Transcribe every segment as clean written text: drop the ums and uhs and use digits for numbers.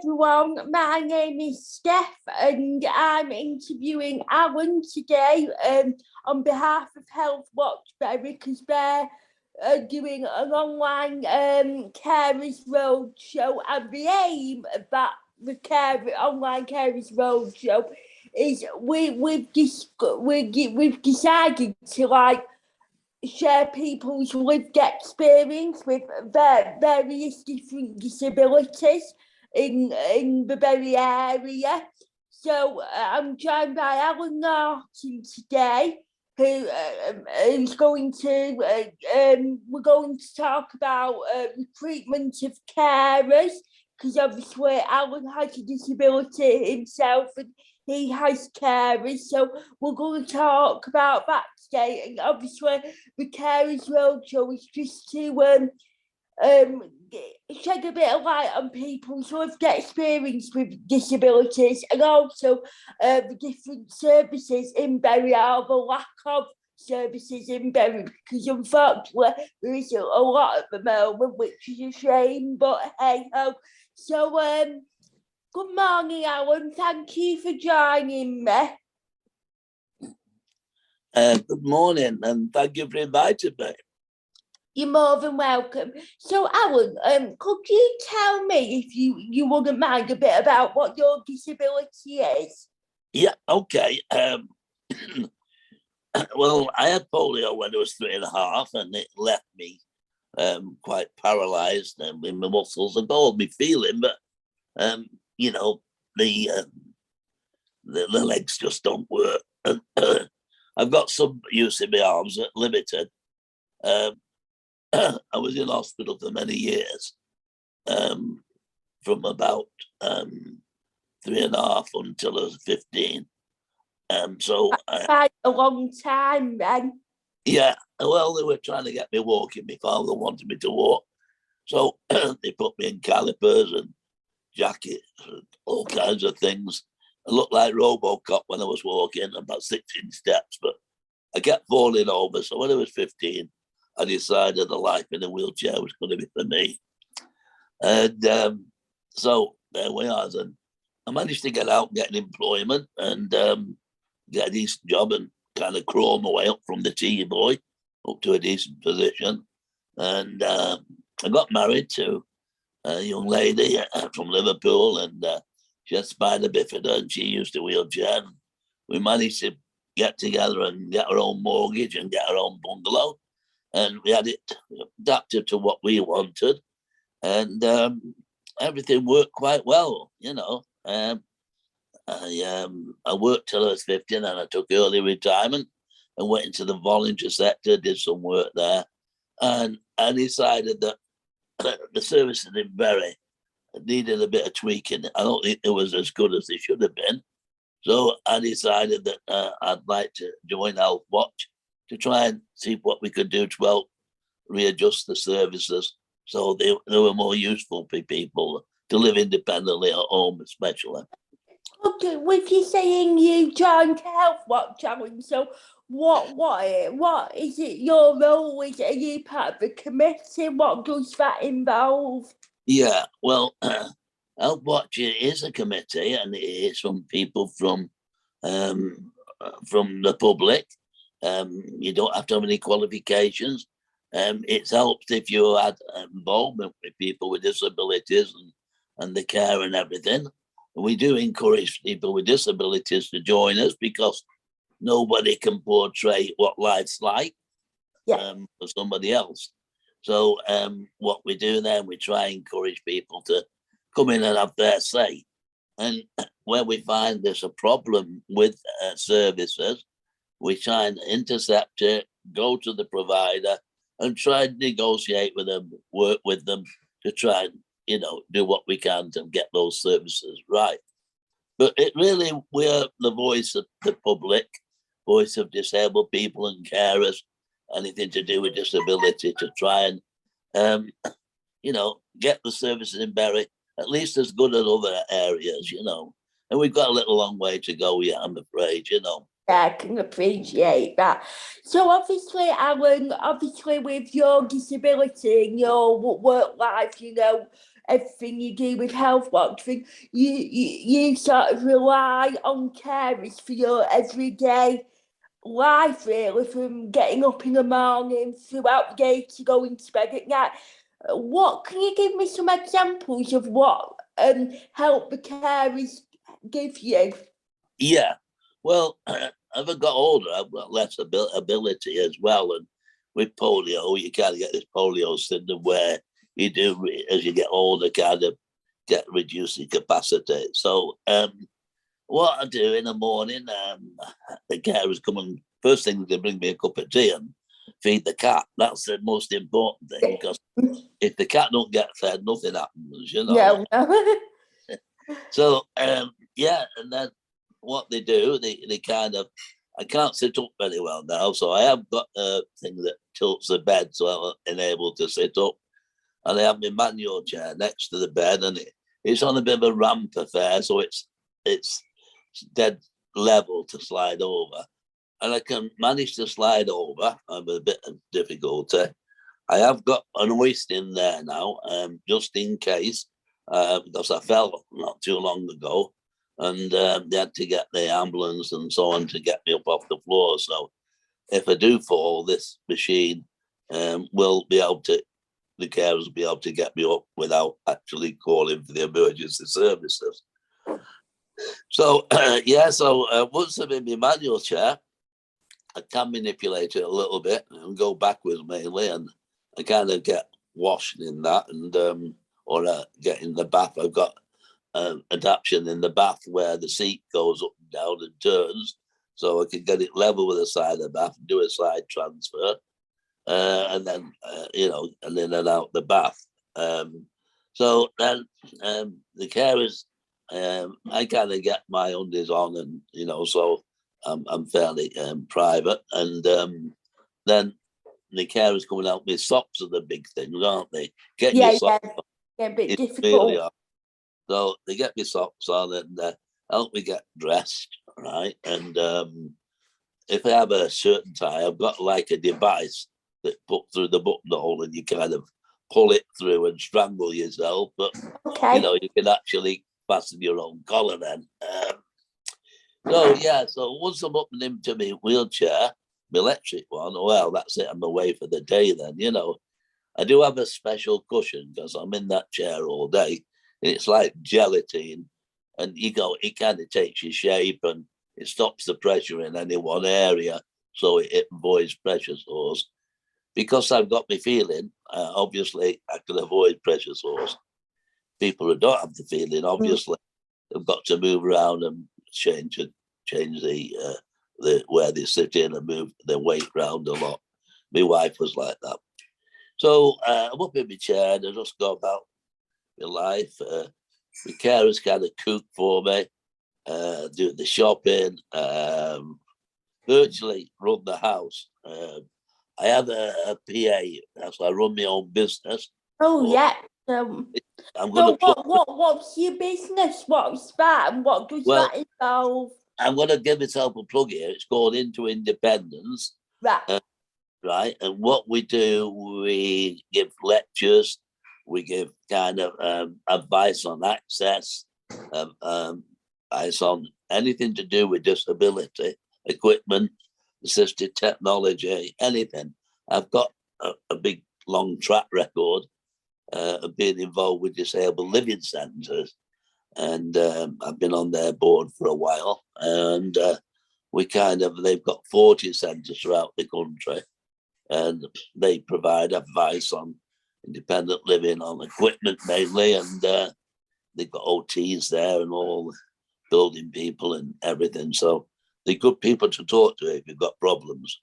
everyone, my name is Steph and I'm interviewing Alan today on behalf of Helthwatch Bury because they're doing an online carers roadshow, and the aim of that online carers roadshow is we've decided to share people's lived experience with various different disabilities in the Bury area. So I'm joined by Alan Norton today, who's going to we're going to talk about recruitment of carers, because obviously Alan has a disability himself and he has carers, so we're going to talk about that today. And obviously the Carers Roadshow is just to shed a bit of light on people's lived experience with disabilities, and also the different services in Bury, or the lack of services in Bury, because unfortunately there isn't a lot at the moment, which is a shame, but hey ho. So good morning, Alan. Thank you for joining me. Good morning, and thank you for inviting me. You're more than welcome. So, Alan, could you tell me, if you wouldn't mind, a bit about what your disability is? Yeah, okay. Well, I had polio when I was 3.5, and it left me quite paralysed in my muscles and all me feeling, but you know, the legs just don't work. I've got some use in my arms, limited. I was in hospital for many years, from about 3.5 until I was 15. So quite a long time then. Yeah, well, they were trying to get me walking. My father wanted me to walk, so they put me in calipers and jackets and all kinds of things. I looked like Robocop when I was walking, about 16 steps, but I kept falling over. So when I was 15, I decided a life in a wheelchair was going to be for me. And so there we are. And I managed to get out and get an employment and get a decent job and kind of crawl my way up from the tea boy up to a decent position. And I got married to a young lady from Liverpool, and she had spina bifida and she used a wheelchair. And we managed to get together and get our own mortgage and get our own bungalow. And we had it adapted to what we wanted. And everything worked quite well, you know. I worked till I was 50, and then I took early retirement and went into the volunteer sector, did some work there. And I decided that the services in Bury needed a bit of tweaking. I don't think it was as good as they should have been. So I decided that I'd like to join Healthwatch to try and see what we could do to help readjust the services so they were more useful for people to live independently at home, especially. Okay, with you saying you joined Healthwatch, Alan, so what is it your role? Are you part of the committee? What does that involve? Yeah, well, Healthwatch is a committee, and it is from people from the public. You don't have to have any qualifications. It's helped if you had involvement with people with disabilities and the care and everything. We do encourage people with disabilities to join us because nobody can portray what life's like for somebody else. So what we do then, we try and encourage people to come in and have their say. And where we find there's a problem with services, we try and intercept it, go to the provider and try and negotiate with them, work with them to try and, you know, do what we can to get those services right. But it really, we're the voice of the public, voice of disabled people and carers, anything to do with disability, to try and, you know, get the services in Bury at least as good as other areas, you know. And we've got a little long way to go yet, I'm afraid, you know. I can appreciate that. So obviously, Alan, with your disability and your work life, you know, everything you do with Healthwatch, and you sort of rely on carers for your everyday life, really, from getting up in the morning throughout the day to going to bed at night. What can you give me some examples of what help the carers give you? Yeah. Well, as I got older, I've got less ability as well. And with polio, you kind of get this polio syndrome where you do, as you get older, kind of get reducing capacity. So what I do in the morning, the carers come and first thing they bring me a cup of tea and feed the cat. That's the most important thing, because if the cat don't get fed, nothing happens, you know. No. So yeah, and then what they do, they kind of, I can't sit up very well now, so I have got a thing that tilts the bed so I'm able to sit up, and I have my manual chair next to the bed, and it's on a bit of a ramp affair, so it's dead level to slide over, and I can manage to slide over. I'm a bit of difficulty. I have got an hoist in there now, just in case, because I fell not too long ago, and they had to get the ambulance and so on to get me up off the floor. So if I do fall, this machine will be able to, the carers will be able to get me up without actually calling for the emergency services. So yeah, so once I'm in my manual chair, I can manipulate it a little bit and go backwards mainly, and I kind of get washed in that, and or get in the bath. I've got adaptation in the bath where the seat goes up and down and turns, so I can get it level with the side of the bath and do a side transfer, and then and in and out the bath. So then the carers, I kind of get my undies on, and so I'm fairly private, and then the carers coming out with socks are the big things, aren't they? Get your socks on. Yeah, a bit It's difficult. really hard. So they get me socks on and help me get dressed, right? And if I have a shirt and tie, I've got like a device that put through the buttonhole, and you kind of pull it through and strangle yourself. But Okay. you can actually fasten your own collar then. So yeah, so once I'm up and into my wheelchair, my electric one, well, that's it. I'm away for the day then. I do have a special cushion because I'm in that chair all day. And it's like gelatine, and it kind of takes your shape, and it stops the pressure in any one area, so it avoids pressure sores. Because I've got my feeling, obviously I can avoid pressure sores. People who don't have the feeling, obviously, have got to move around and change the where they sit in and move their weight around a lot. My wife was like that. So I'm up in my chair and I just go about my life. The carers kind of cook for me, do the shopping, virtually run the house. I have a PA, so I run my own business. Oh, So yeah. I'm going to what's your business? What's that, and what does that involve? I'm going to give myself a plug here. It's called Into Independence. Right. Right. And what we do, we give lectures, we give kind of advice on access, advice on anything to do with disability, equipment, assisted technology, anything. I've got a big, long track record of being involved with disabled living centres. And I've been on their board for a while, and they've got 40 centres throughout the country, and they provide advice on independent living, on equipment mainly, and they've got OTs there and all building people and everything. So they're good people to talk to if you've got problems.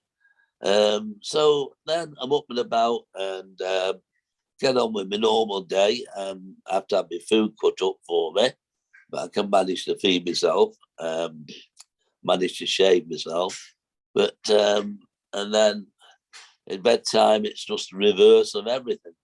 So then I'm up and about and get on with my normal day. I have to have my food cut up for me, but I can manage to feed myself, manage to shave myself. But and then at bedtime, it's just the reverse of everything,